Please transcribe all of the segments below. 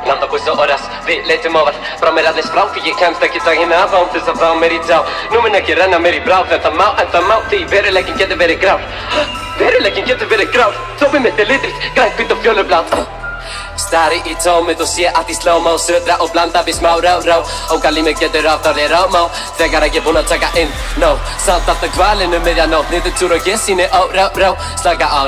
Landa på så oras, vi letum á að frá mér aðeins frá, því ég kemst ekki daginn að án þess að frá mér í tá. Nú mun ekki renna mér í bráð, en það má, því veruleikinn getur verið grár. Veruleikinn getur verið grár, tómið mitt litrigt, grænt, hvítt og fjólublátt. Stari í tómið og sé allt í slow-mo, södra og blanda við smá rá. Ógal í mig getur aftarðir ámá, þegar ég búinn að taka inn, no. Samt alltaf kvalinu miðjanótt, niður túr og ég síni rá. Slaka á,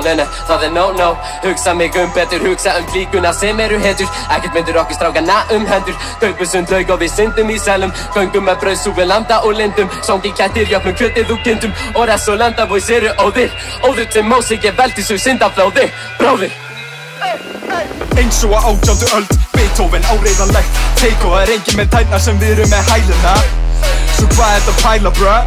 það no. Hugsa mig betur, hugsa klíkuna sem eru hetjur. Ekkert myndir okkur strákana hendur. Kaupum sundlaug og við syndum í selum. Göngum með brauðsúfi, landa og lindum. Sóngi kættir, jöfnum kjötið og kindum. Oras og landa boys eru óðir til mósig, ég veldi svo syndaflóði, bróðir. Eins og á 18. öld, Beethoven áreiðanlegt. Teiko engin með tærnar sem við erum með hæluna. Svo hvað er þetta pæla, bruh?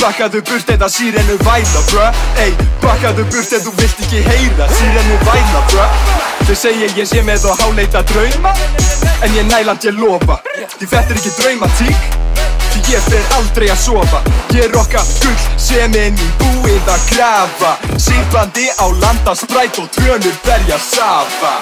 Bakkaðu burt eða sírenu væla, bruh. Ey, bakkaðu burt eða þú vilt ekki heyra sírenu væla, bruh. Þau segja ég sé með og háleita drauma, en ég nælant ég lofa. Því þetta er ekki draumatík, því ég fer aldrei að sofa. Ég rokka gull sem inn í búið að grafa. Siglandi á landa spræt og trönur berja safa.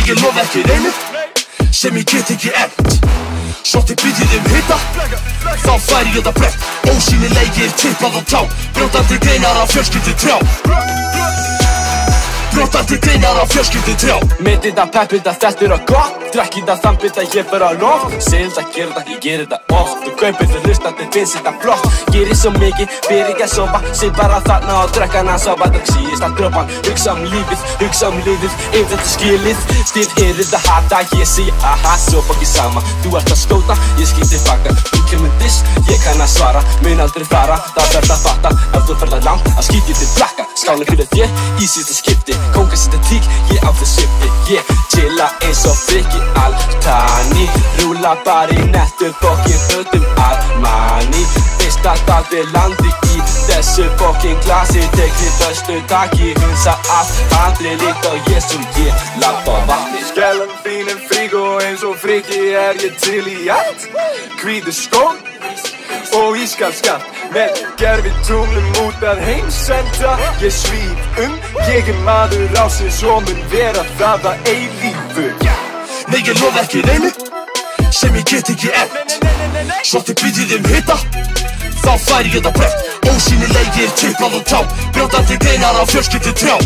Ég lofa ekki einu sem ég get ekki efnt. Svo þið byrjið hita, þá færi ég það brett. Ósýnilegir tippað á tá, brjótandi greinar á fjölskyldutrjá. Brjótandi greinar á fjölskyldutrjá. Myndið að peppið að þetta er gott, drekkið að þambið að ég fer á loft. Segð að gera það, ég gerir það oft. Þú kaupir þau hlustandi, finnst þetta flott. Gerir svo mikið, byrja ekki að sofa. Sið bara þarna og drekka hana sofa. Það síðist að dropa, hugsa liðið, ef þetta skilið. Stíð heyrið að hata, ég segi aha, sofa ekki sama. Þú ert að skóta, ég skýt tilbaka. Þú kemur diss, ég kann að svara. Mun aldrei fara, það verð að fatta. Ef þú ferð að langt, að skýt ég til blakka. Skála fyrir þér, í síðasta skipti. Kónga setja tík, ég á þau svipti. Ég chilla eins og Frikki Altani. Rúla bara í nettu fokkin fötum Armani. Veist að það landi í þessu fokkin glasi. Tekni föstu taki, hunsa allt. Andri líkt og ég sem ég labba á vatni. Skellan fínum frígó eins og Frikki ég til í allt. Hvítur skóm og ískalskaft. Með gerfið tunglum út að heimsenda. Ég svíf ég maður ásins og mun vera það að eilífu. Nei, ég lofa ekki neinu sem ég get ekki efnt. Svo þið byrjið hita, þá færi ég það brett. Ósýnilegir tippað á tá, brjótandi greinar á fjölskyldutrjá.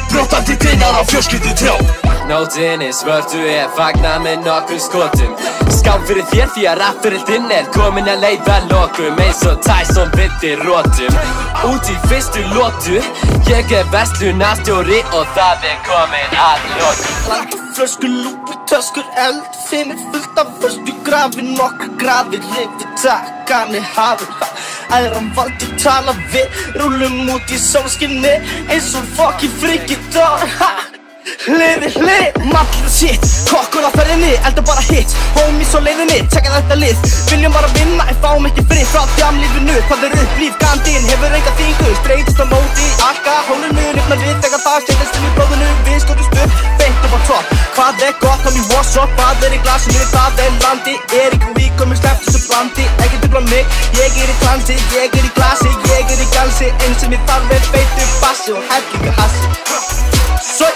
Brjótandi greinar á fjölskyldutrjá. Nótin svörtu, ég fagna með nokkur skotum. Skál fyrir þér því að rappurinn er komin að leiða lokum. Eins og Tyson vildi rótum. Út í fyrstu lotu, ég verslunarstjóri og það komin að lokum. Flöskur, lúpi, töskur, eld, finnir fullt af föstu grafir. Nokkra grafir, lifti takkanir hafur. Æðran valdi tala við, rúlum út í sólskinni eins og fokkin Frikki Dór. Hlið, matla shit, kokkur á ferðinni, elda bara hit. Homies á leiðinni, tjekka þetta lið. Viljum bara vinna en fáum ekki frið frá djamlífinu. Það upp líf, gandinn hefur enga þingu. Streitist á móti, alkohólinu, lifnar við þegar það setjast inn í blóðinu. Við skjóttumst upp, beint upp á topp. Hvað gott, homie, what's up? Hvað í glasinu, það landi. Ekki við komum slept þessu blandi. Ekki trufla mig, ég í klansi. Ég í glasi, ég í galsi. Eins sem ég þarf feitu bassi og hellinga hassi.